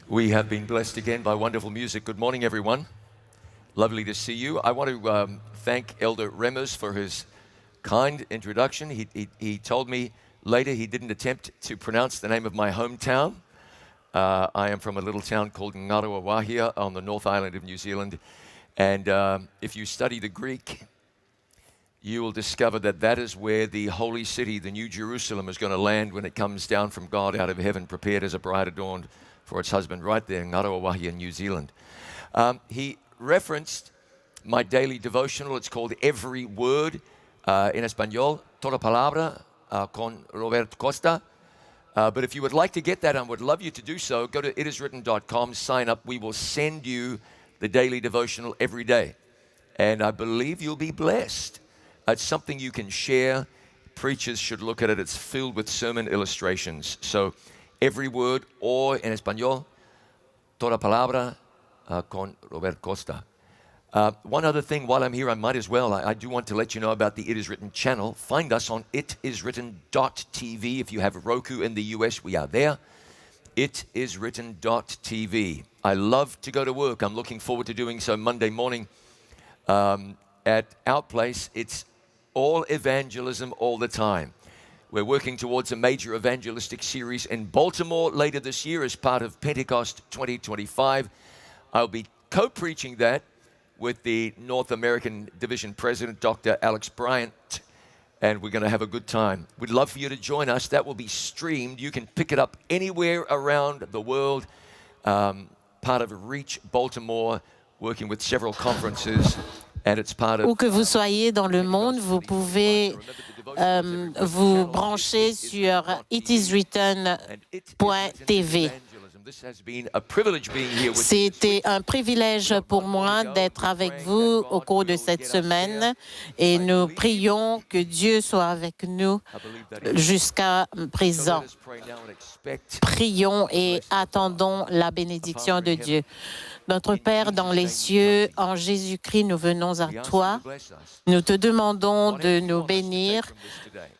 We have been blessed again by wonderful music. Good morning, everyone. Lovely to see you. I want to thank Elder Remmers for his kind introduction. He told me later he didn't attempt to pronounce the name of my hometown. I am from a little town called Ngaruawahia on the North Island of New Zealand. And if you study the Greek, you will discover that that is where the holy city, the New Jerusalem, is going to land when it comes down from God out of heaven, prepared as a bride adorned for its husband, right there in Ngaruawahia, New Zealand. He referenced my daily devotional. It's called Every Word, in Espanol, Toda Palabra, con Robert Costa. But if you would like to get that, I would love you to do so. Go to itiswritten.com, sign up. We will send you the daily devotional every day. And I believe you'll be blessed. It's something you can share. Preachers should look at it. It's filled with sermon illustrations. So Every Word, or en español, Toda Palabra, con Robert Costa. One other thing, while I'm here, I might as well. I do want to let you know about the It Is Written channel. Find us on itiswritten.tv. If you have Roku in the US, we are there. Itiswritten.tv. I love to go to work. I'm looking forward to doing so Monday morning at our place. It's all evangelism all the time. We're working towards a major evangelistic series in Baltimore later this year as part of Pentecost 2025. I'll be co-preaching that with the North American Division President, Dr. Alex Bryant, and we're going to have a good time. We'd love for you to join us. That will be streamed. You can pick it up anywhere around the world. Part of Reach Baltimore, working with several conferences, and it's part of... Où que vous soyez dans le monde, vous pouvez vous brancher sur itiswritten.tv. C'était un privilège pour moi d'être avec vous au cours de cette semaine et nous prions que Dieu soit avec nous jusqu'à présent. Prions et attendons la bénédiction de Dieu. Notre Père dans les cieux, en Jésus-Christ, nous venons à toi. Nous te demandons de nous bénir.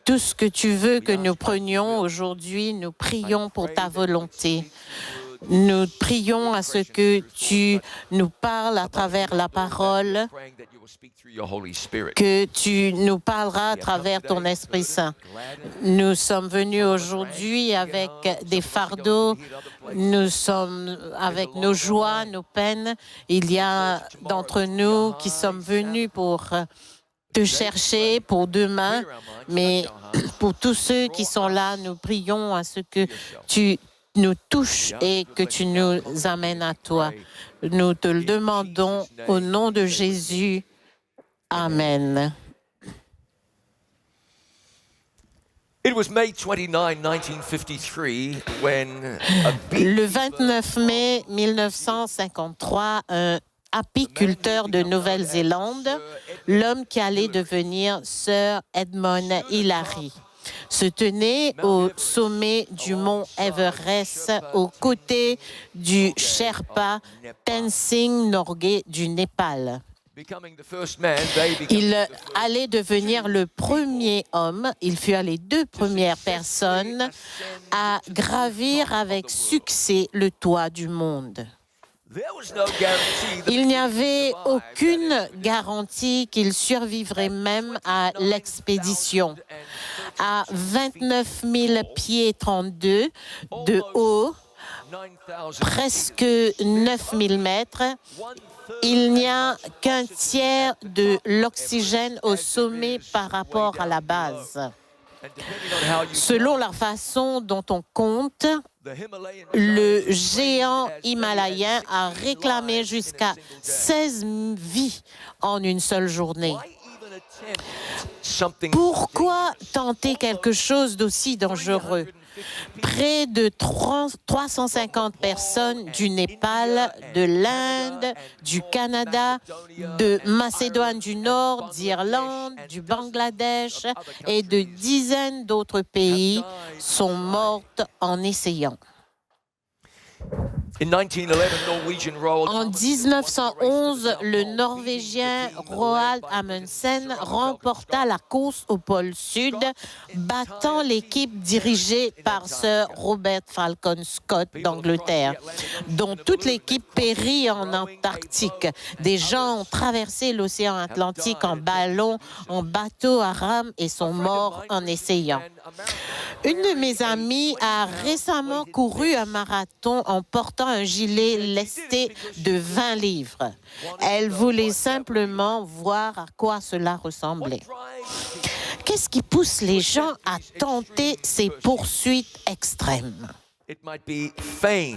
Tout ce que tu veux que nous prenions aujourd'hui, nous prions pour ta volonté. Nous prions à ce que tu nous parles à travers la parole, que tu nous parleras à travers ton Esprit Saint. Nous sommes venus aujourd'hui avec des fardeaux, nous sommes avec nos joies, nos peines. Il y a d'entre nous qui sommes venus pour te chercher pour demain, mais pour tous ceux qui sont là, nous prions à ce que tu nous touches et que tu nous amènes à toi. Nous te le demandons au nom de Jésus. Amen. Le 29 mai 1953, un apiculteur de Nouvelle-Zélande, l'homme qui allait devenir Sir Edmund Hillary, se tenait au sommet du mont Everest aux côtés du Sherpa Tenzing Norgay du Népal. Il allait devenir le premier homme, il fut les deux premières personnes à gravir avec succès le toit du monde. Il n'y avait aucune garantie qu'il survivrait même à l'expédition. À 29 000 pieds 32 de haut, presque 9 000 mètres, il n'y a qu'un tiers de l'oxygène au sommet par rapport à la base. Selon la façon dont on compte, le géant himalayen a réclamé jusqu'à 16 vies en une seule journée. Pourquoi tenter quelque chose d'aussi dangereux? Près de 350 personnes du Népal, de l'Inde, du Canada, de Macédoine du Nord, d'Irlande, du Bangladesh et de dizaines d'autres pays sont mortes en essayant. En 1911, le Norvégien Roald Amundsen remporta la course au pôle Sud, battant l'équipe dirigée par Sir Robert Falcon Scott d'Angleterre, dont toute l'équipe périt en Antarctique. Des gens ont traversé l'océan Atlantique en ballon, en bateau à rame et sont morts en essayant. Une de mes amies a récemment couru un marathon en portant un gilet lesté de 20 livres. Elle voulait simplement voir à quoi cela ressemblait. Qu'est-ce qui pousse les gens à tenter ces poursuites extrêmes?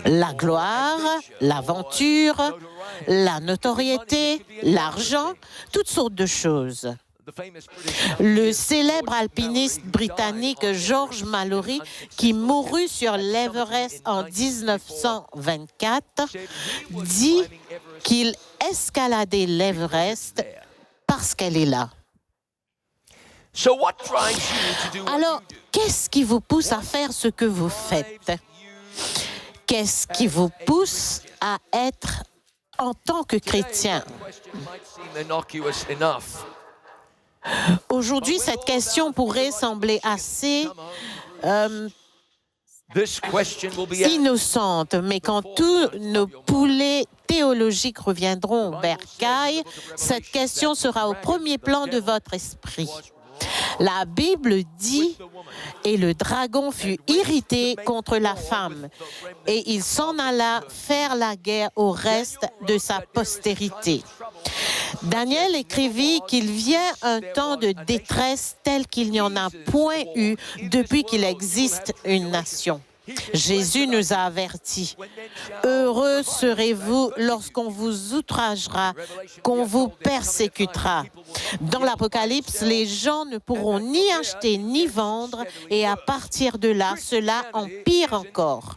La gloire, l'aventure, la notoriété, l'argent, toutes sortes de choses. Le célèbre alpiniste britannique George Mallory, qui mourut sur l'Everest en 1924, dit qu'il escaladait l'Everest parce qu'elle est là. Alors, qu'est-ce qui vous pousse à faire ce que vous faites? Qu'est-ce qui vous pousse à être en tant que chrétien? Aujourd'hui, cette question pourrait sembler assez innocente, mais quand tous nos poulets théologiques reviendront au bercail, cette question sera au premier plan de votre esprit. La Bible dit « Et le dragon fut irrité contre la femme, et il s'en alla faire la guerre au reste de sa postérité. » Daniel écrivit qu'il vient un temps de détresse tel qu'il n'y en a point eu depuis qu'il existe une nation. Jésus nous a avertis. Heureux serez-vous lorsqu'on vous outragera, qu'on vous persécutera. Dans l'Apocalypse, les gens ne pourront ni acheter ni vendre, et à partir de là, cela empire encore.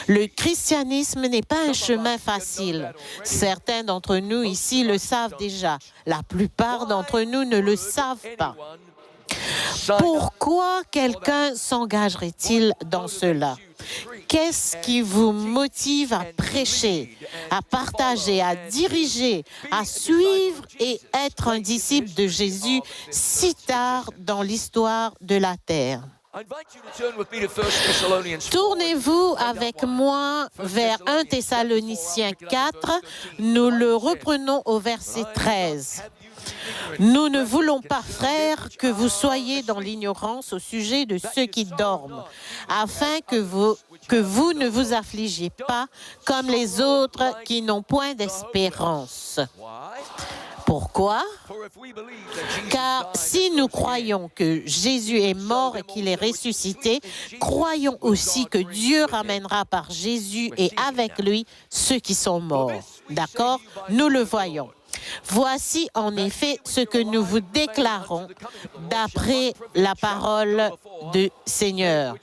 Le christianisme n'est pas un chemin facile. Certains d'entre nous ici le savent déjà. La plupart d'entre nous ne le savent pas. Pourquoi quelqu'un s'engagerait-il dans cela? Qu'est-ce qui vous motive à prêcher, à partager, à diriger, à suivre et être un disciple de Jésus si tard dans l'histoire de la terre? Tournez-vous avec moi vers 1 Thessaloniciens 4. Nous le reprenons au verset 13. Nous ne voulons pas, frères, que vous soyez dans l'ignorance au sujet de ceux qui dorment, afin que vous ne vous affligiez pas comme les autres qui n'ont point d'espérance. Pourquoi? Car si nous croyons que Jésus est mort et qu'il est ressuscité, croyons aussi que Dieu ramènera par Jésus et avec lui ceux qui sont morts. D'accord? Nous le voyons. Voici en effet ce que nous vous déclarons d'après la parole du Seigneur.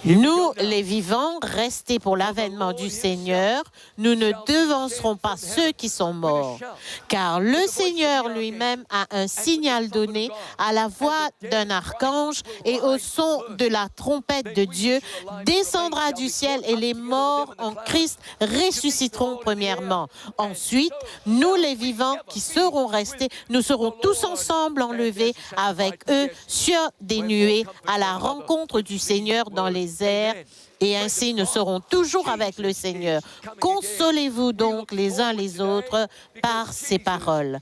Nous, les vivants, restés pour l'avènement du Seigneur, nous ne devancerons pas ceux qui sont morts, car le Seigneur lui-même a un signal donné à la voix d'un archange et au son de la trompette de Dieu, descendra du ciel et les morts en Christ ressusciteront premièrement. Ensuite, nous, les vivants qui serons restés, nous serons tous ensemble enlevés avec eux sur des nuées à la rencontre du Seigneur dans les airs, et ainsi nous serons toujours avec le Seigneur. Consolez-vous donc les uns les autres par ces paroles.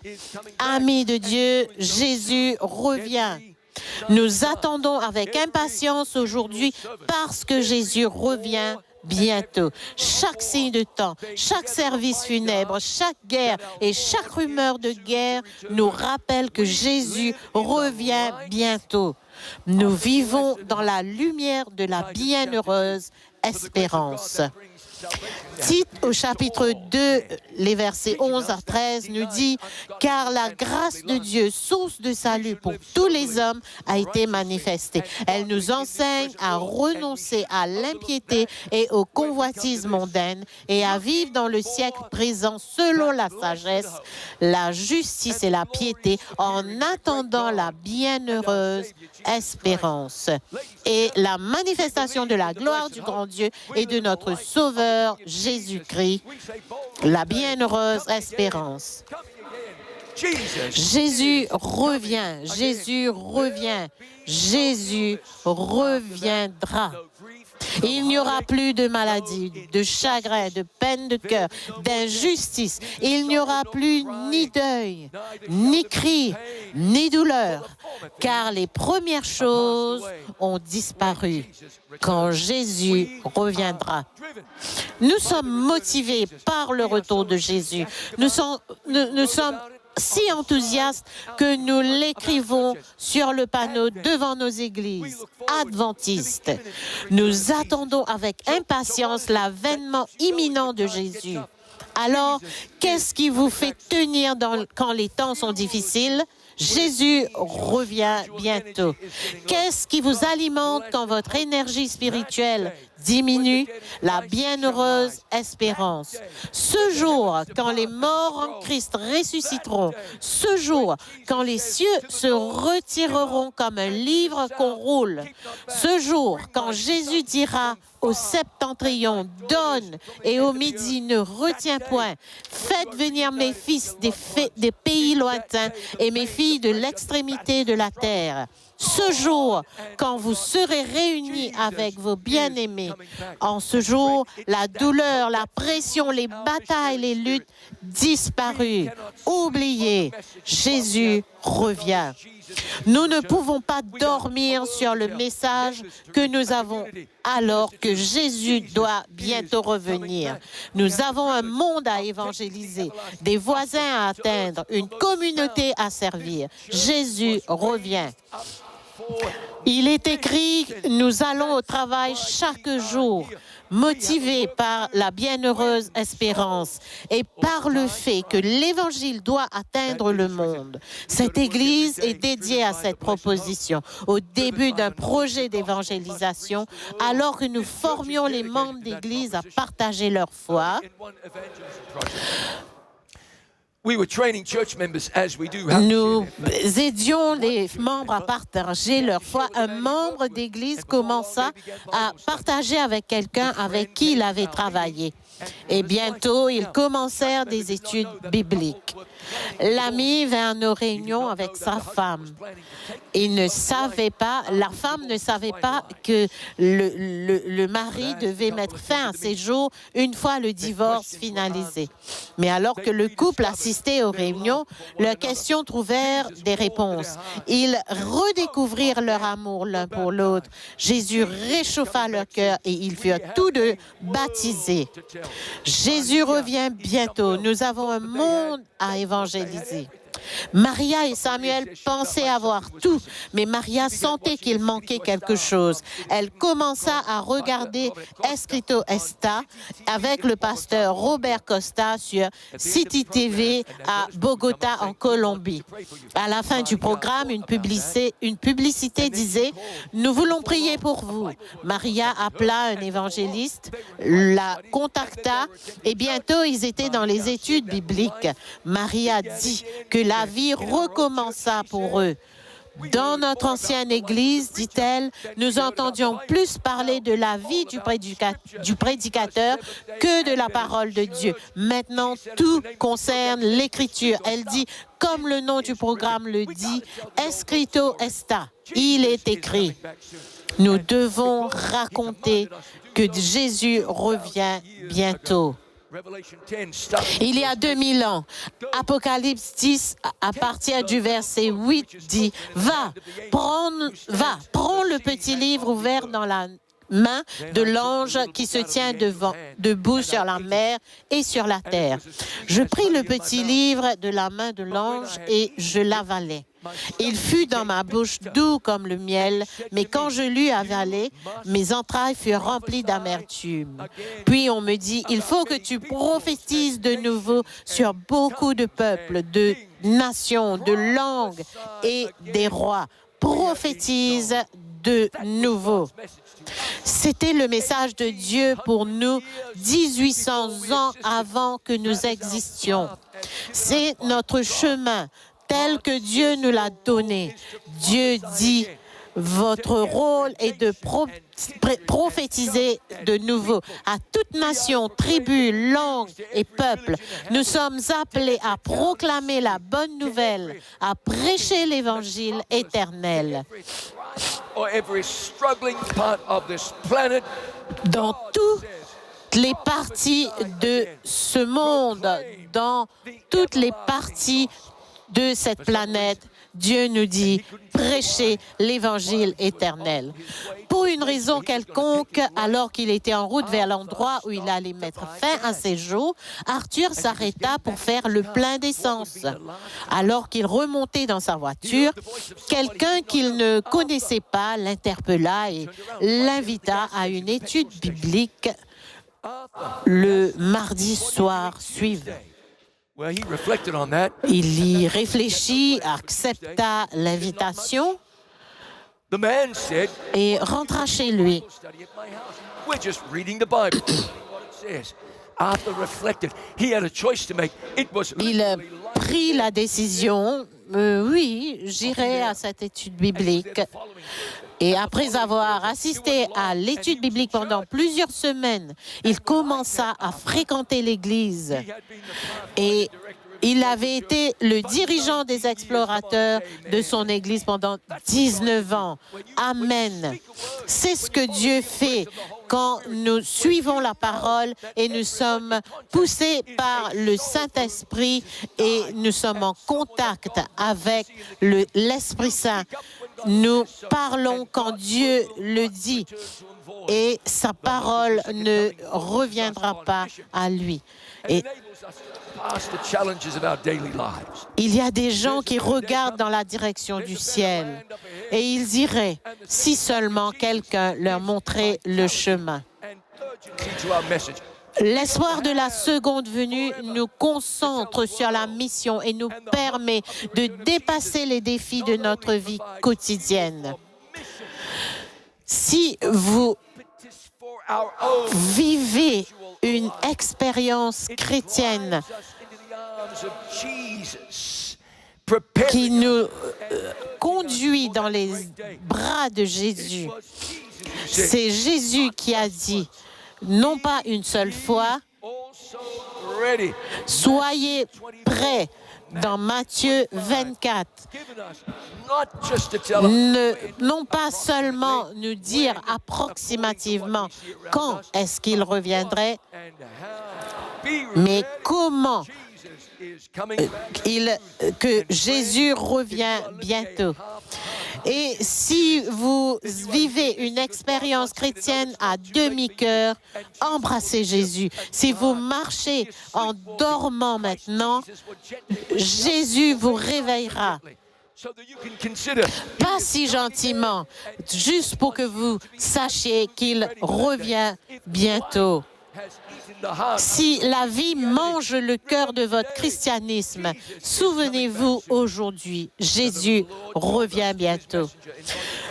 Amis de Dieu, Jésus revient. Nous attendons avec impatience aujourd'hui parce que Jésus revient bientôt. Chaque signe de temps, chaque service funèbre, chaque guerre et chaque rumeur de guerre nous rappelle que Jésus revient bientôt. Nous vivons dans la lumière de la bienheureuse espérance. Tite au chapitre 2, les versets 11 à 13 nous dit « Car la grâce de Dieu, source de salut pour tous les hommes, a été manifestée. Elle nous enseigne à renoncer à l'impiété et aux convoitises mondaines et à vivre dans le siècle présent selon la sagesse, la justice et la piété en attendant la bienheureuse espérance et la manifestation de la gloire du grand Dieu et de notre Sauveur Sauveur Jésus-Christ, la bienheureuse espérance. Jésus revient, Jésus revient, Jésus reviendra. Il n'y aura plus de maladie, de chagrin, de peine de cœur, d'injustice. Il n'y aura plus ni deuil, ni cri, ni douleur, car les premières choses ont disparu quand Jésus reviendra. Nous sommes motivés par le retour de Jésus. Nous sommes si enthousiastes que nous l'écrivons sur le panneau devant nos églises adventistes. Nous attendons avec impatience l'avènement imminent de Jésus. Alors, qu'est-ce qui vous fait tenir quand les temps sont difficiles? Jésus revient bientôt. Qu'est-ce qui vous alimente quand votre énergie spirituelle diminue? La bienheureuse espérance. Ce jour, quand les morts en Christ ressusciteront, ce jour, quand les cieux se retireront comme un livre qu'on roule, ce jour, quand Jésus dira au septentrion, donne, et au midi, ne retiens point. Faites venir mes fils des pays lointains et mes filles de l'extrémité de la terre. Ce jour, quand vous serez réunis avec vos bien-aimés, en ce jour, la douleur, la pression, les batailles, les luttes disparues. Oubliez, Jésus revient. Nous ne pouvons pas dormir sur le message que nous avons alors que Jésus doit bientôt revenir. Nous avons un monde à évangéliser, des voisins à atteindre, une communauté à servir. Jésus revient. Il est écrit, nous allons au travail chaque jour, motivés par la bienheureuse espérance et par le fait que l'Évangile doit atteindre le monde. Cette Église est dédiée à cette proposition, au début d'un projet d'évangélisation, alors que nous formions les membres d'Église à partager leur foi. Nous aidions les membres à partager leur foi. Un membre d'église commença à partager avec quelqu'un avec qui il avait travaillé. Et bientôt, ils commencèrent des études bibliques. L'ami vint à nos réunions avec sa femme. La femme ne savait pas que le mari devait mettre fin à ses jours une fois le divorce finalisé. Mais alors que le couple assistait aux réunions, leurs questions trouvèrent des réponses. Ils redécouvrirent leur amour l'un pour l'autre. Jésus réchauffa leur cœur et ils furent tous deux baptisés. Jésus revient bientôt. Nous avons un monde à évangéliser. Maria et Samuel pensaient avoir tout, mais Maria sentait qu'il manquait quelque chose. Elle commença à regarder Escrito Está avec le pasteur Robert Costa sur City TV à Bogota, en Colombie. À la fin du programme, une publicité disait « Nous voulons prier pour vous ». Maria appela un évangéliste, la contacta et bientôt ils étaient dans les études bibliques. Maria dit que la vie recommença pour eux. Dans notre ancienne Église, dit-elle, nous entendions plus parler de la vie du prédicateur que de la parole de Dieu. Maintenant, tout concerne l'Écriture. Elle dit, comme le nom du programme le dit, Escrito Está. Il est écrit. Nous devons raconter que Jésus revient bientôt. Il y a 2000 ans, Apocalypse 10, à partir du verset 8, dit « Va, prends le petit livre ouvert dans la main de l'ange qui se tient debout sur la mer et sur la terre. Je pris le petit livre de la main de l'ange et je l'avalai. Il fut dans ma bouche doux comme le miel, mais quand je l'eus avalé, mes entrailles furent remplies d'amertume. Puis on me dit, il faut que tu prophétises de nouveau sur beaucoup de peuples, de nations, de langues et des rois. Prophétise de nouveau. C'était le message de Dieu pour nous 1800 ans avant que nous existions. C'est notre chemin tel que Dieu nous l'a donné. Dieu dit, Votre rôle est de prophétiser de nouveau à toute nation, tribu, langue et peuple. Nous sommes appelés à proclamer la bonne nouvelle, à prêcher l'évangile éternel. Dans toutes les parties de ce monde, dans toutes les parties de cette planète, Dieu nous dit, prêchez l'évangile éternel. Pour une raison quelconque, alors qu'il était en route vers l'endroit où il allait mettre fin à ses jours, Arthur s'arrêta pour faire le plein d'essence. Alors qu'il remontait dans sa voiture, quelqu'un qu'il ne connaissait pas l'interpella et l'invita à une étude biblique le mardi soir suivant. Il y réfléchit, accepta l'invitation et rentra chez lui. Il prit la décision, oui, j'irai à cette étude biblique. Et après avoir assisté à l'étude biblique pendant plusieurs semaines, il commença à fréquenter l'Église. Et il avait été le dirigeant des explorateurs de son Église pendant 19 ans. Amen. C'est ce que Dieu fait quand nous suivons la parole et nous sommes poussés par le Saint-Esprit et nous sommes en contact avec l'Esprit Saint. Nous parlons quand Dieu le dit et sa parole ne reviendra pas à lui. Et il y a des gens qui regardent dans la direction du ciel et ils iraient si seulement quelqu'un leur montrait le chemin. L'espoir de la seconde venue nous concentre sur la mission et nous permet de dépasser les défis de notre vie quotidienne. Si vous vivez une expérience chrétienne qui nous conduit dans les bras de Jésus, c'est Jésus qui a dit, non pas une seule fois, soyez prêts dans Matthieu 24. Non pas seulement nous dire approximativement quand est-ce qu'il reviendrait, mais comment que Jésus revient bientôt. Et si vous vivez une expérience chrétienne à demi-cœur, embrassez Jésus. Si vous marchez en dormant maintenant, Jésus vous réveillera. Pas si gentiment, juste pour que vous sachiez qu'il revient bientôt. Si la vie mange le cœur de votre christianisme, souvenez-vous aujourd'hui, Jésus revient bientôt.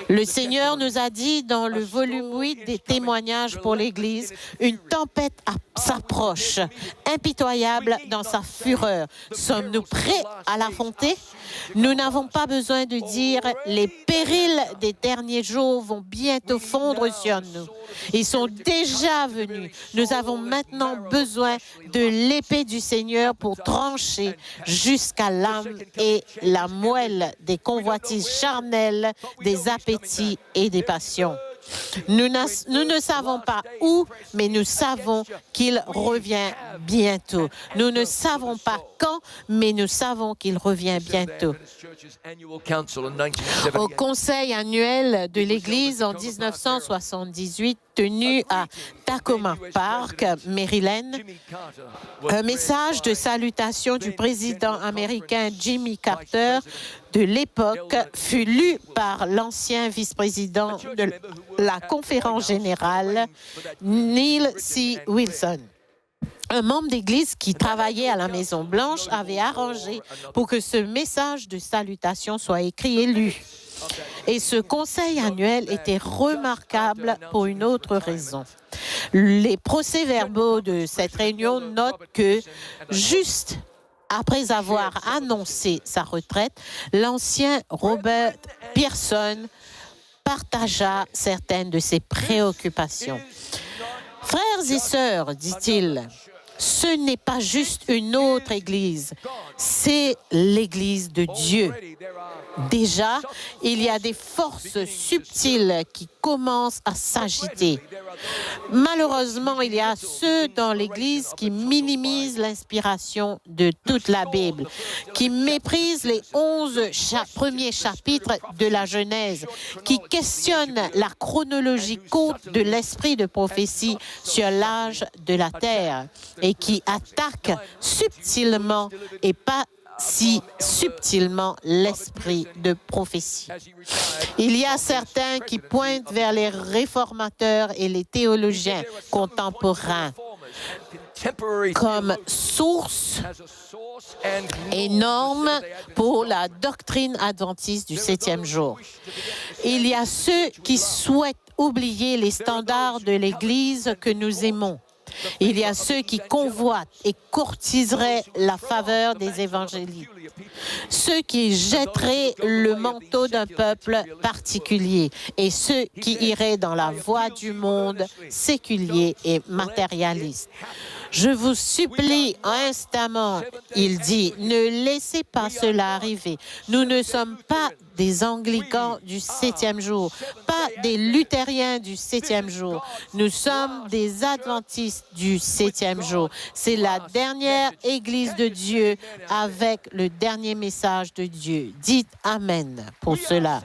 Le Seigneur nous a dit dans le volume 8 des témoignages pour l'Église, une tempête s'approche, impitoyable dans sa fureur. Sommes-nous prêts à l'affronter? Nous n'avons pas besoin de dire les périls des derniers jours vont bientôt fondre sur nous. Ils sont déjà venus. Nous avons maintenant besoin de l'épée du Seigneur pour trancher jusqu'à l'âme et la moelle des convoitises charnelles, des appétits et des passions. Nous ne savons pas où, mais nous savons qu'il revient bientôt. Nous ne savons pas quand, mais nous savons qu'il revient bientôt. Au conseil annuel de l'Église en 1978, tenu à Tacoma Park, Maryland, un message de salutation du président américain Jimmy Carter de l'époque fut lu par l'ancien vice-président de la Conférence générale, Neil C. Wilson. Un membre d'Église qui travaillait à la Maison-Blanche avait arrangé pour que ce message de salutation soit écrit et lu. Et ce conseil annuel était remarquable pour une autre raison. Les procès-verbaux de cette réunion notent que, juste après avoir annoncé sa retraite, l'ancien Robert Pearson partagea certaines de ses préoccupations. Frères et sœurs, dit-il, ce n'est pas juste une autre Église, c'est l'Église de Dieu. Déjà, il y a des forces subtiles qui commencent à s'agiter. Malheureusement, il y a ceux dans l'Église qui minimisent l'inspiration de toute la Bible, qui méprisent les 11 premiers chapitres de la Genèse, qui questionnent la chronologie courte de l'esprit de prophétie sur l'âge de la terre et qui attaquent subtilement et pas si subtilement l'esprit de prophétie. Il y a certains qui pointent vers les réformateurs et les théologiens contemporains comme source et norme pour la doctrine adventiste du 7e jour. Il y a ceux qui souhaitent oublier les standards de l'Église que nous aimons. Il y a ceux qui convoitent et courtiseraient la faveur des évangéliques, ceux qui jetteraient le manteau d'un peuple particulier et ceux qui iraient dans la voie du monde séculier et matérialiste. Je vous supplie instamment, il dit, ne laissez pas cela arriver. Nous ne sommes pas des anglicans du 7e jour, pas des luthériens du 7e jour. Nous sommes des adventistes du 7e jour. C'est la dernière Église de Dieu avec le dernier message de Dieu. Dites Amen pour cela.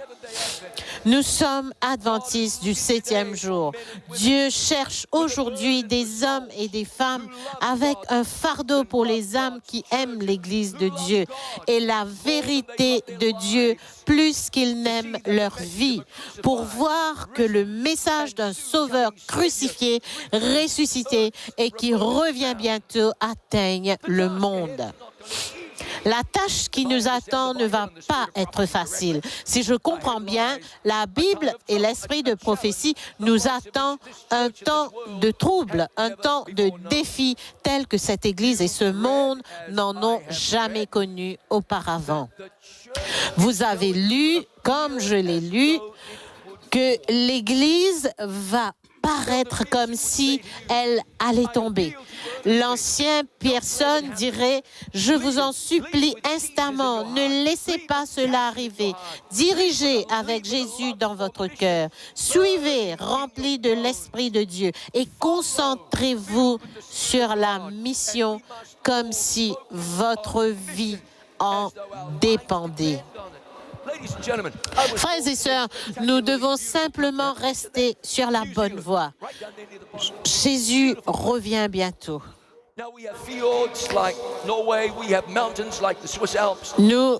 Nous sommes adventistes du 7e jour. Dieu cherche aujourd'hui des hommes et des femmes avec un fardeau pour les âmes qui aiment l'Église de Dieu et la vérité de Dieu plus qu'ils n'aiment leur vie, pour voir que le message d'un Sauveur crucifié, ressuscité et qui revient bientôt atteigne le monde. La tâche qui nous attend ne va pas être facile. Si je comprends bien, la Bible et l'esprit de prophétie nous attend un temps de trouble, un temps de défi tel que cette Église et ce monde n'en ont jamais connu auparavant. Vous avez lu, comme je l'ai lu, que l'Église va paraître comme si elle allait tomber. L'ancien Pearson dirait « Je vous en supplie instamment, ne laissez pas cela arriver. Dirigez avec Jésus dans votre cœur. Suivez, remplis de l'Esprit de Dieu et concentrez-vous sur la mission comme si votre vie en dépendait. » Frères et sœurs, nous devons simplement rester sur la bonne voie. Jésus revient bientôt.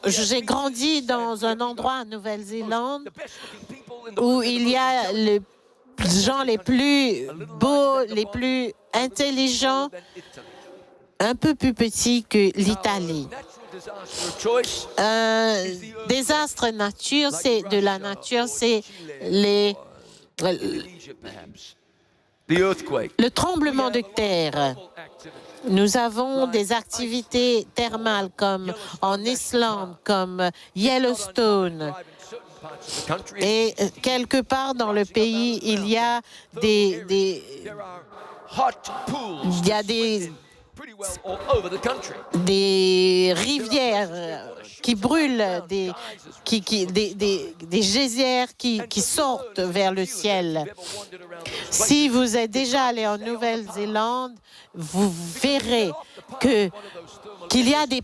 J'ai grandi dans un endroit en Nouvelle-Zélande où il y a les gens les plus beaux, les plus intelligents, un peu plus petits que l'Italie. Un désastre nature, c'est de la nature, c'est le tremblement de terre. Nous avons des activités thermales comme en Islande, comme Yellowstone. Et quelque part dans le pays, il y a des rivières qui brûlent, des geysers qui sortent vers le ciel. Si vous êtes déjà allé en Nouvelle-Zélande, vous verrez qu'il y a des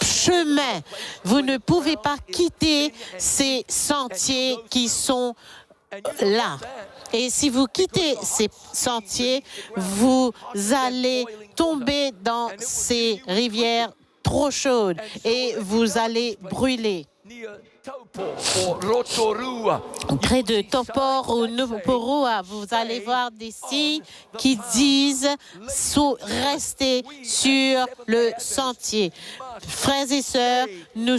chemins. Vous ne pouvez pas quitter ces sentiers qui sont là. Et si vous quittez ces sentiers, vous allez tomber dans ces rivières trop chaudes et vous allez brûler. Près de Topor ou Nuporua, vous allez voir des signes qui disent rester sur le sentier. Frères et sœurs, nous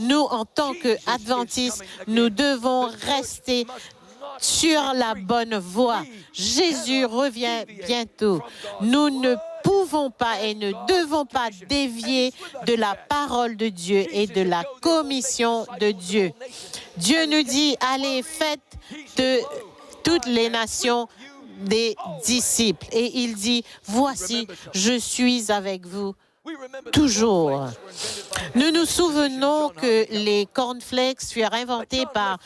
en tant qu'adventistes, nous devons rester sur la bonne voie. Jésus revient bientôt. Nous ne pouvons pas et ne devons pas dévier de la parole de Dieu et de la commission de Dieu. Dieu nous dit, allez, faites de toutes les nations des disciples. Et il dit, voici, je suis avec vous toujours. Nous nous souvenons que les cornflakes furent inventés par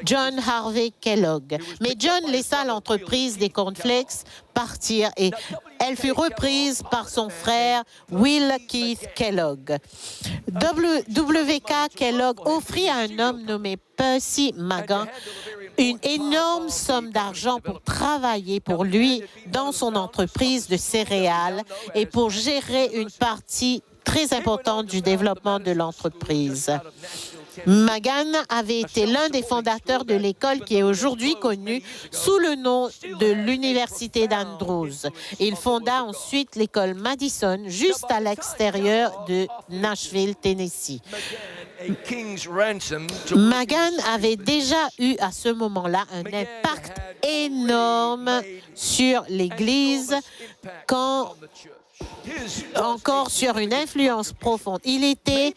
John Harvey Kellogg. Mais John laissa l'entreprise des cornflakes partir et elle fut reprise par son frère Will Keith Kellogg. W.K. Kellogg offrit à un homme nommé Percy Magan une énorme somme d'argent pour travailler pour lui dans son entreprise de céréales et pour gérer une partie très importante du développement de l'entreprise. Magan avait été l'un des fondateurs de l'école qui est aujourd'hui connue sous le nom de l'Université d'Andrews. Il fonda ensuite l'école Madison, juste à l'extérieur de Nashville, Tennessee. Magan avait déjà eu à ce moment-là un impact énorme sur l'Église, encore sur une influence profonde. Il était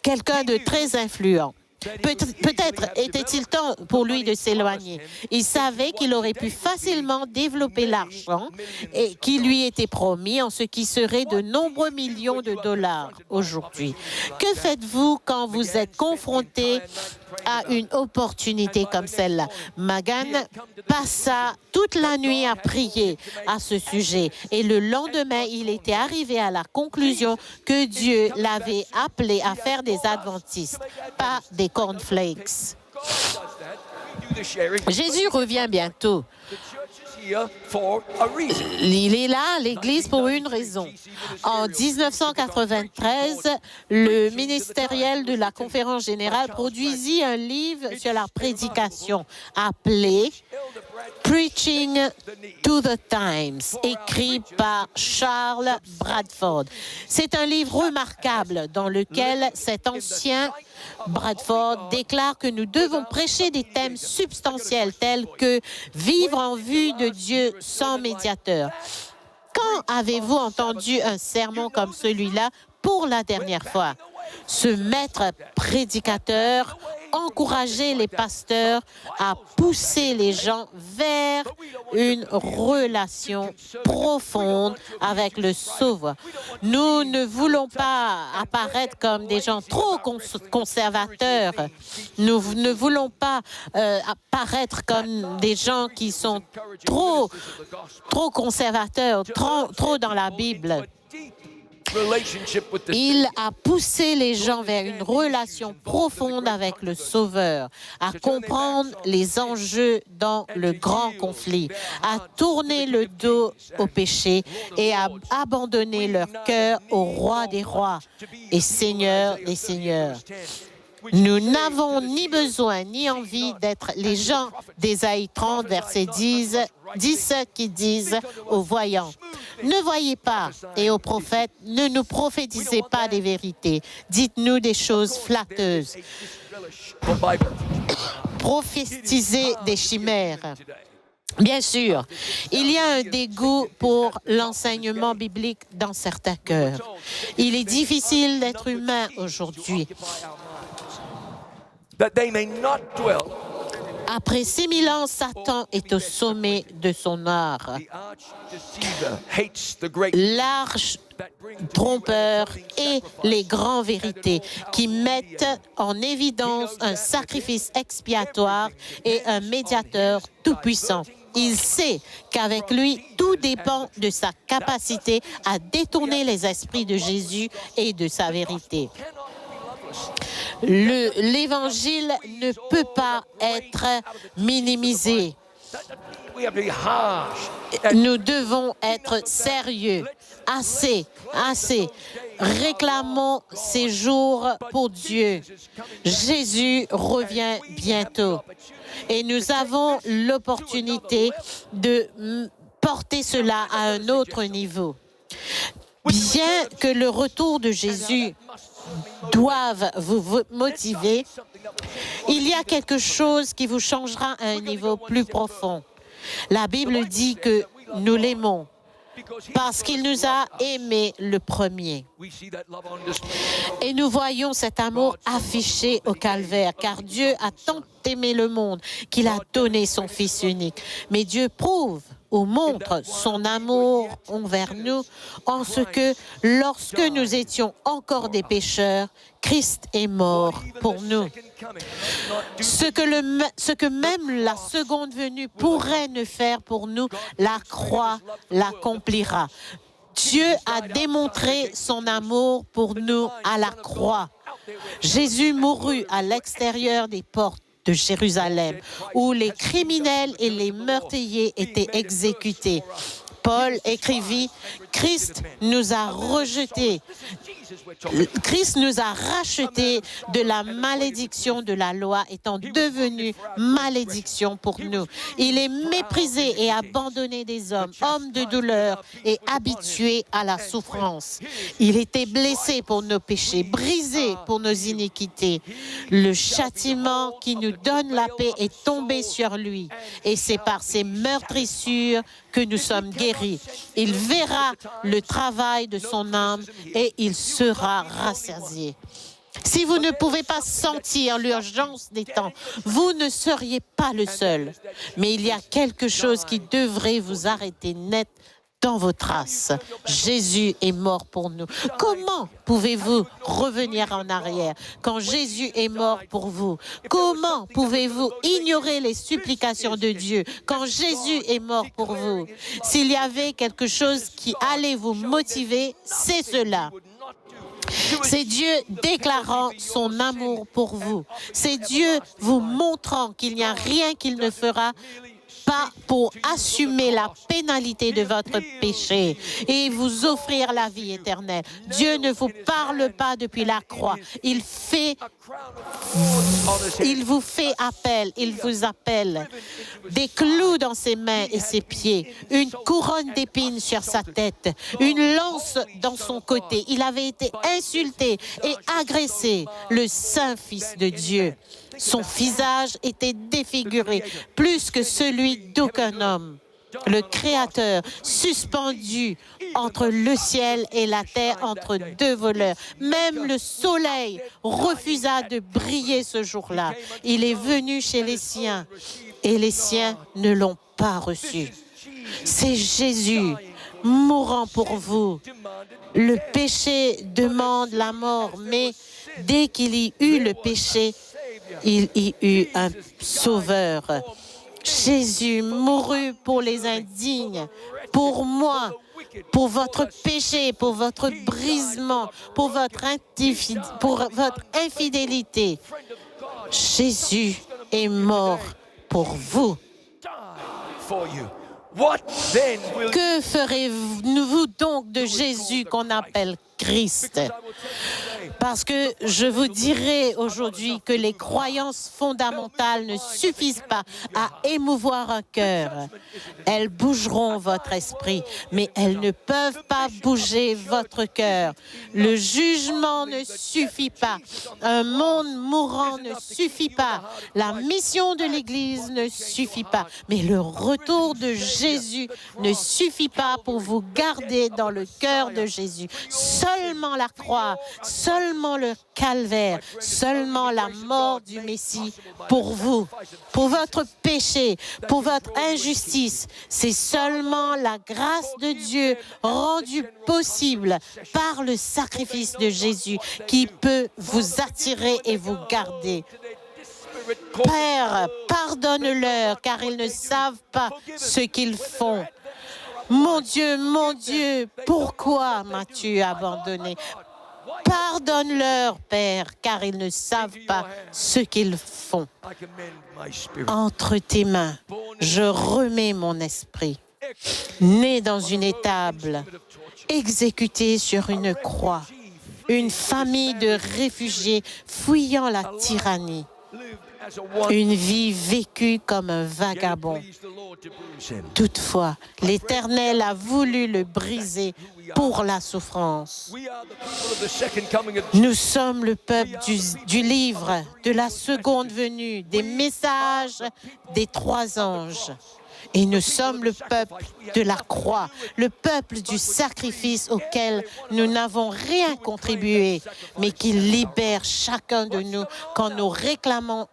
quelqu'un de très influent. Peut-être était-il temps pour lui de s'éloigner. Il savait qu'il aurait pu facilement développer l'argent qui lui était promis en ce qui serait de nombreux millions de dollars aujourd'hui. Que faites-vous quand vous êtes confronté à une opportunité comme celle-là? Magan passa toute la nuit à prier à ce sujet et le lendemain, il était arrivé à la conclusion que Dieu l'avait appelé à faire des adventistes, pas des cornflakes. Jésus revient bientôt. Il est là, l'Église, pour une raison. En 1993, le ministériel de la Conférence générale produisit un livre sur la prédication appelé Preaching to the Times, écrit par Charles Bradford. C'est un livre remarquable dans lequel cet ancien Bradford déclare que nous devons prêcher des thèmes substantiels tels que vivre en vue de Dieu sans médiateur. Quand avez-vous entendu un sermon comme celui-là pour la dernière fois? Ce maître prédicateur encourageait les pasteurs à pousser les gens vers une relation profonde avec le Sauveur. Nous ne voulons pas apparaître comme des gens trop conservateurs. Nous ne voulons pas apparaître comme des gens qui sont trop conservateurs, trop dans la Bible. Il a poussé les gens vers une relation profonde avec le Sauveur, à comprendre les enjeux dans le grand conflit, à tourner le dos au péché et à abandonner leur cœur au Roi des rois et Seigneur des seigneurs. Nous n'avons ni besoin ni envie d'être les gens d'Ésaïe 30, verset 10 qui disent aux voyants, « Ne voyez pas, et aux prophètes, ne nous prophétisez pas des vérités, dites-nous des choses flatteuses, prophétisez des chimères. » Bien sûr, il y a un dégoût pour l'enseignement biblique dans certains cœurs. Il est difficile d'être humain aujourd'hui. Après 6000 ans, Satan est au sommet de son art. L'arche trompeur et les grandes vérités qui mettent en évidence un sacrifice expiatoire et un médiateur tout-puissant. Il sait qu'avec lui, tout dépend de sa capacité à détourner les esprits de Jésus et de sa vérité. L'Évangile ne peut pas être minimisé. Nous devons être sérieux. Assez. Réclamons ces jours pour Dieu. Jésus revient bientôt. Et nous avons l'opportunité de porter cela à un autre niveau. Bien que le retour de Jésus doivent vous motiver, il y a quelque chose qui vous changera à un niveau plus profond. La Bible dit que nous l'aimons parce qu'il nous a aimés le premier. Et nous voyons cet amour affiché au calvaire, car Dieu a tant aimé le monde qu'il a donné son Fils unique. Mais Dieu prouve ou montre son amour envers nous en ce que, lorsque nous étions encore des pécheurs, Christ est mort pour nous. Ce que même la seconde venue pourrait ne faire pour nous, la croix l'accomplira. Dieu a démontré son amour pour nous à la croix. Jésus mourut à l'extérieur des portes de Jérusalem, où les criminels et les meurtriers étaient exécutés. Paul écrivit, Christ nous a rejetés. Christ nous a rachetés de la malédiction de la loi, étant devenu malédiction pour nous. Il est méprisé et abandonné des hommes, homme de douleur et habitué à la souffrance. Il était blessé pour nos péchés, brisé pour nos iniquités. Le châtiment qui nous donne la paix est tombé sur lui, et c'est par ses meurtrissures que nous sommes guéris. Il verra le travail de son âme et il sera rassasié. Si vous ne pouvez pas sentir l'urgence des temps, vous ne seriez pas le seul. Mais il y a quelque chose qui devrait vous arrêter net dans vos traces. Jésus est mort pour nous. Comment pouvez-vous revenir en arrière quand Jésus est mort pour vous? Comment pouvez-vous ignorer les supplications de Dieu quand Jésus est mort pour vous? S'il y avait quelque chose qui allait vous motiver, c'est cela. C'est Dieu déclarant son amour pour vous. C'est Dieu vous montrant qu'il n'y a rien qu'il ne fera pas pour assumer la pénalité de votre péché et vous offrir la vie éternelle. Dieu ne vous parle pas depuis la croix. Il vous fait appel, il vous appelle. Des clous dans ses mains et ses pieds, une couronne d'épines sur sa tête, une lance dans son côté. Il avait été insulté et agressé, le Saint Fils de Dieu. Son visage était défiguré, plus que celui d'aucun homme. Le Créateur, suspendu entre le ciel et la terre, entre deux voleurs. Même le soleil refusa de briller ce jour-là. Il est venu chez les siens, et les siens ne l'ont pas reçu. C'est Jésus, mourant pour vous. Le péché demande la mort, mais dès qu'il y eut le péché, il y eut un sauveur. Jésus mourut pour les indignes, pour moi, pour votre péché, pour votre brisement, pour votre infidélité. Jésus est mort pour vous. Que ferez-vous donc de Jésus qu'on appelle Christ? Parce que je vous dirai aujourd'hui que les croyances fondamentales ne suffisent pas à émouvoir un cœur. Elles bougeront votre esprit, mais elles ne peuvent pas bouger votre cœur. Le jugement ne suffit pas. Un monde mourant ne suffit pas. La mission de l'Église ne suffit pas. Mais le retour de Jésus ne suffit pas pour vous garder dans le cœur de Jésus. Seulement la croix, seulement le calvaire, seulement la mort du Messie pour vous, pour votre péché, pour votre injustice. C'est seulement la grâce de Dieu rendue possible par le sacrifice de Jésus qui peut vous attirer et vous garder. Père, pardonne-leur, car ils ne savent pas ce qu'ils font. Mon Dieu, pourquoi m'as-tu abandonné? Pardonne-leur, Père, car ils ne savent pas ce qu'ils font. Entre tes mains, je remets mon esprit. Né dans une étable, exécuté sur une croix, une famille de réfugiés fuyant la tyrannie. Une vie vécue comme un vagabond. Toutefois, l'Éternel a voulu le briser pour la souffrance. Nous sommes le peuple du livre, de la seconde venue, des messages des trois anges. Et nous sommes le peuple de la croix, le peuple du sacrifice auquel nous n'avons rien contribué, mais qui libère chacun de nous quand nous réclamons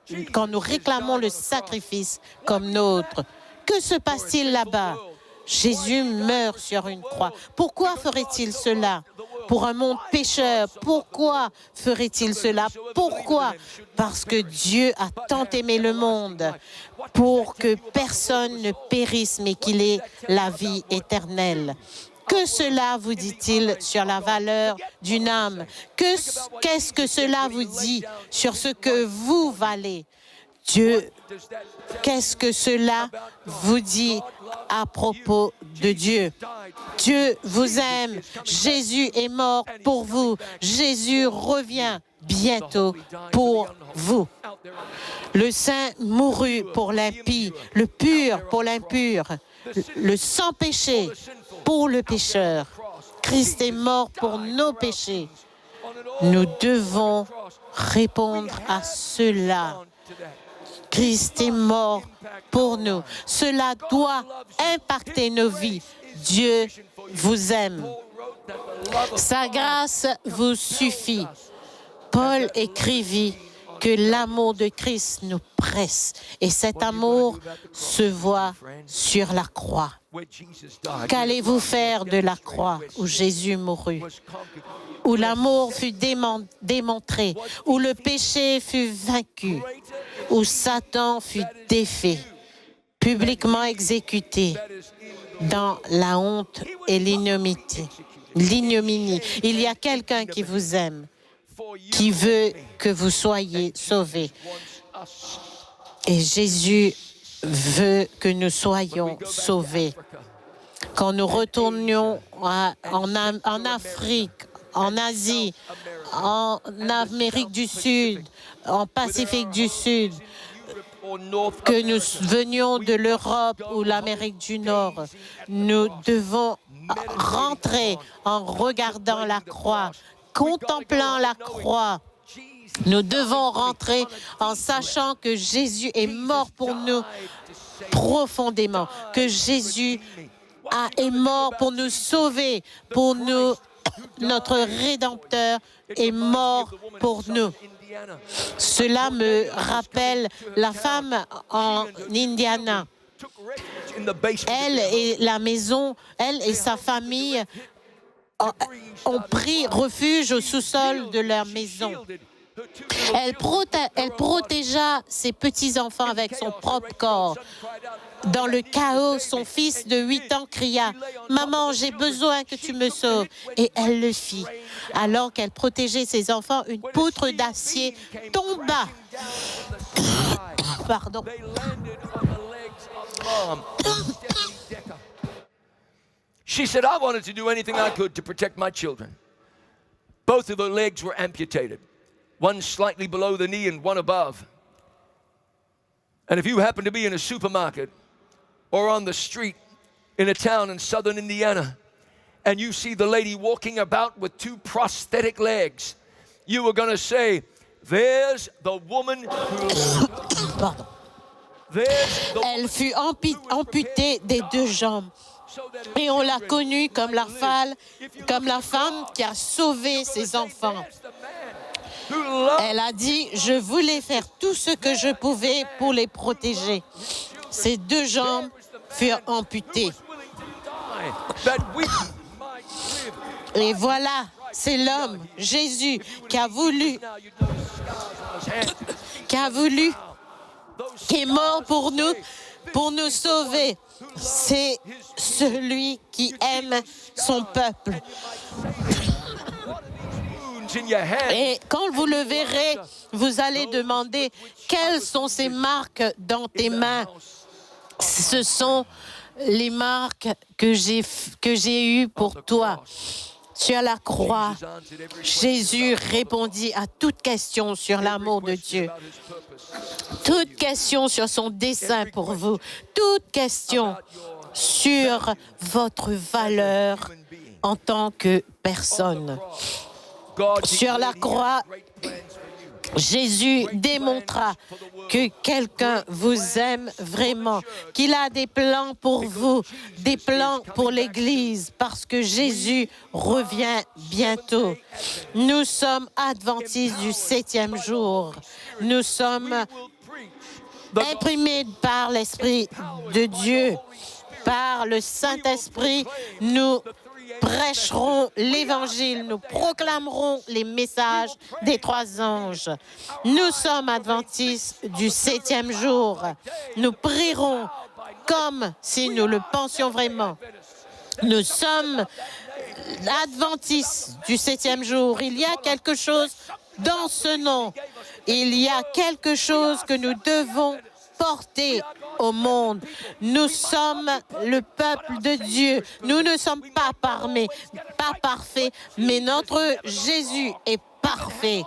le sacrifice comme nôtre. Que se passe-t-il là-bas? Jésus meurt sur une croix. Pourquoi ferait-il cela? Pour un monde pécheur. Pourquoi ferait-il cela? Pourquoi? Parce que Dieu a tant aimé le monde pour que personne ne périsse, mais qu'il ait la vie éternelle. Que cela vous dit-il sur la valeur d'une âme? Qu'est-ce que cela vous dit sur ce que vous valez? Dieu, qu'est-ce que cela vous dit à propos de Dieu? Dieu vous aime. Jésus est mort pour vous. Jésus revient bientôt pour vous. Le saint mourut pour l'impie, le pur pour l'impur, le sans péché pour le pécheur. Christ est mort pour nos péchés. Nous devons répondre à cela. Christ est mort pour nous. Cela doit impacter nos vies. Dieu vous aime. Sa grâce vous suffit. Paul écrivit que l'amour de Christ nous presse et cet amour se voit sur la croix. Qu'allez-vous faire de la croix où Jésus mourut, où l'amour fut démontré, où le péché fut vaincu, où Satan fut défait, publiquement exécuté dans la honte et l'ignominie? Il y a quelqu'un qui vous aime, qui veut que vous soyez sauvés. Et Jésus veut que nous soyons sauvés. Quand nous retournions en Afrique, en Asie, en Amérique du Sud, en Pacifique du Sud, que nous venions de l'Europe ou l'Amérique du Nord, nous devons rentrer en regardant la croix, contemplant la croix. Nous devons rentrer en sachant que Jésus est mort pour nous profondément, que Jésus est mort pour nous sauver, pour nous. Notre Rédempteur est mort pour nous. Cela me rappelle la femme en Indiana. Elle et la maison, elle et sa famille ont pris refuge au sous-sol de leur maison. Elle protégea ses petits-enfants avec son propre corps. Dans le chaos, son fils de 8 ans cria « Maman, j'ai besoin que tu me sauves !» Et elle le fit. Alors qu'elle protégeait ses enfants, une poutre d'acier tomba. Pardon. She said, I wanted to do anything I could to protect my children. Both of her legs were amputated, one slightly below the knee and one above. And if you happen to be in a supermarket or on the street in a town in southern Indiana, and you see the lady walking about with 2 prosthetic legs, you are going to say, there's the woman who... Elle fut amputée des 2 jambes. Et on l'a connue comme la femme qui a sauvé ses enfants. Elle a dit, je voulais faire tout ce que je pouvais pour les protéger. Ses 2 jambes furent amputées. Et voilà, c'est l'homme, Jésus, qui est mort pour nous sauver. C'est celui qui aime son peuple. Et quand vous le verrez, vous allez demander quelles sont ces marques dans tes mains. Ce sont les marques que j'ai eues pour toi. Sur la croix, Jésus répondit à toute question sur l'amour de Dieu, toute question sur son dessein pour vous, toute question sur votre valeur en tant que personne. Sur la croix, Jésus démontra que quelqu'un vous aime vraiment, qu'il a des plans pour vous, des plans pour l'Église, parce que Jésus revient bientôt. Nous sommes adventistes du 7e jour. Nous sommes imprimés par l'Esprit de Dieu, par le Saint-Esprit. Nous prêcherons l'Évangile, nous proclamerons les messages des 3 anges. Nous sommes adventistes du 7e jour. Nous prierons comme si nous le pensions vraiment. Nous sommes adventistes du 7e jour. Il y a quelque chose dans ce nom. Il y a quelque chose que nous devons porter au monde. Nous sommes le peuple de Dieu. Nous ne sommes pas parfaits, mais notre Jésus est parfait.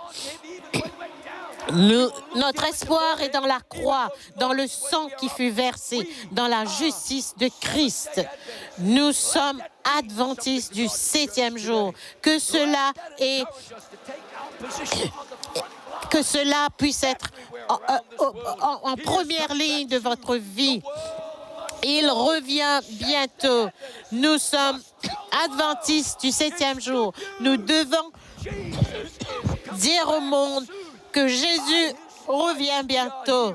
Notre espoir est dans la croix, dans le sang qui fut versé, dans la justice de Christ. Nous sommes adventistes du 7e jour. Que cela puisse être en première ligne de votre vie. Il revient bientôt. Nous sommes adventistes du 7e jour. Nous devons dire au monde que Jésus revient bientôt.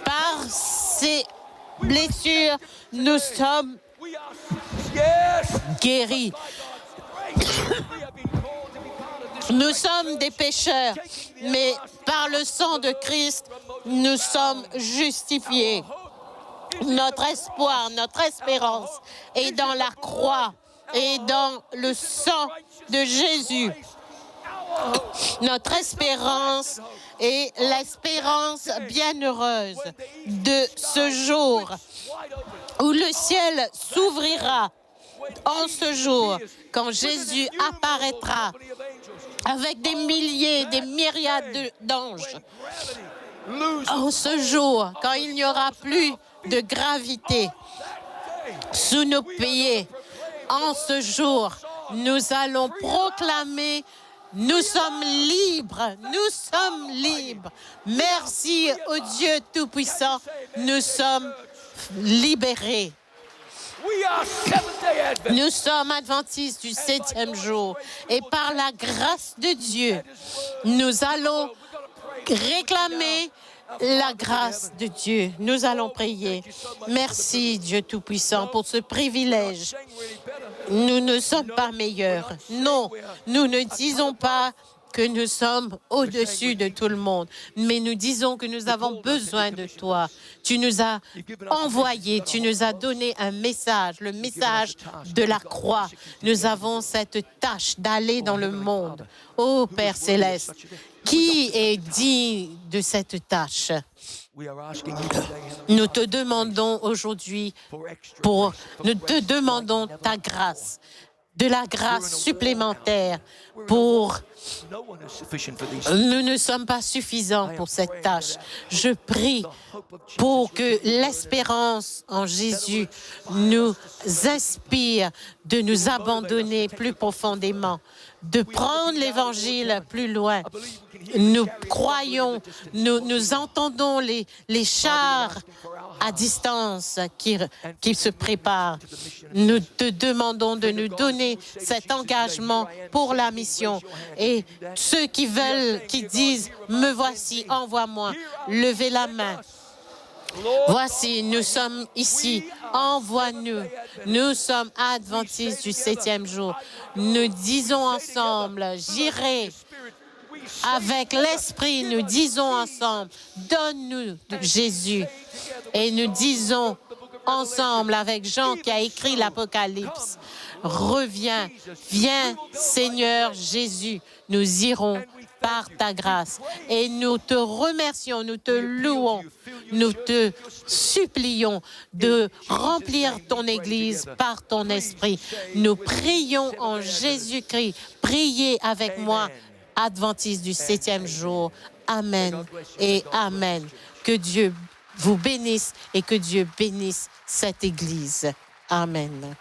Par ses blessures, nous sommes guéris. Nous sommes des pécheurs, mais par le sang de Christ, nous sommes justifiés. Notre espoir, notre espérance est dans la croix et dans le sang de Jésus. Notre espérance est l'espérance bienheureuse de ce jour où le ciel s'ouvrira. En ce jour, quand Jésus apparaîtra avec des milliers, des myriades d'anges. En ce jour, quand il n'y aura plus de gravité sous nos pieds, en ce jour, nous allons proclamer: nous sommes libres, nous sommes libres. Merci au Dieu Tout-Puissant, nous sommes libérés. Nous sommes adventistes du 7e jour et par la grâce de Dieu, nous allons réclamer la grâce de Dieu. Nous allons prier. Merci Dieu Tout-Puissant pour ce privilège. Nous ne sommes pas meilleurs. Non, nous ne disons pas que nous sommes au-dessus de tout le monde, mais nous disons que nous avons besoin de toi. Tu nous as envoyés, tu nous as donné un message, le message de la croix. Nous avons cette tâche d'aller dans le monde. Ô Père Céleste, qui est digne de cette tâche? Nous te demandons aujourd'hui, nous te demandons ta grâce, de la grâce supplémentaire pour... Nous ne sommes pas suffisants pour cette tâche. Je prie pour que l'espérance en Jésus nous inspire de nous abandonner plus profondément, de prendre l'Évangile plus loin. Nous croyons, nous entendons les chars à distance qui se préparent. Nous te demandons de nous donner cet engagement pour la mission. Et ceux qui veulent, qui disent « Me voici, envoie-moi », levez la main. Voici, nous sommes ici, envoie-nous. Nous sommes adventistes du 7e jour. Nous disons ensemble, j'irai. Avec l'Esprit, nous disons ensemble, donne-nous Jésus. Et nous disons ensemble avec Jean qui a écrit l'Apocalypse, reviens, viens Seigneur Jésus, nous irons par ta grâce. Et nous te remercions, nous te louons, nous te supplions de remplir ton Église par ton Esprit. Nous prions en Jésus-Christ. Priez avec moi, Adventistes du 7e jour. Amen et Amen. Que Dieu vous bénisse et que Dieu bénisse cette Église. Amen.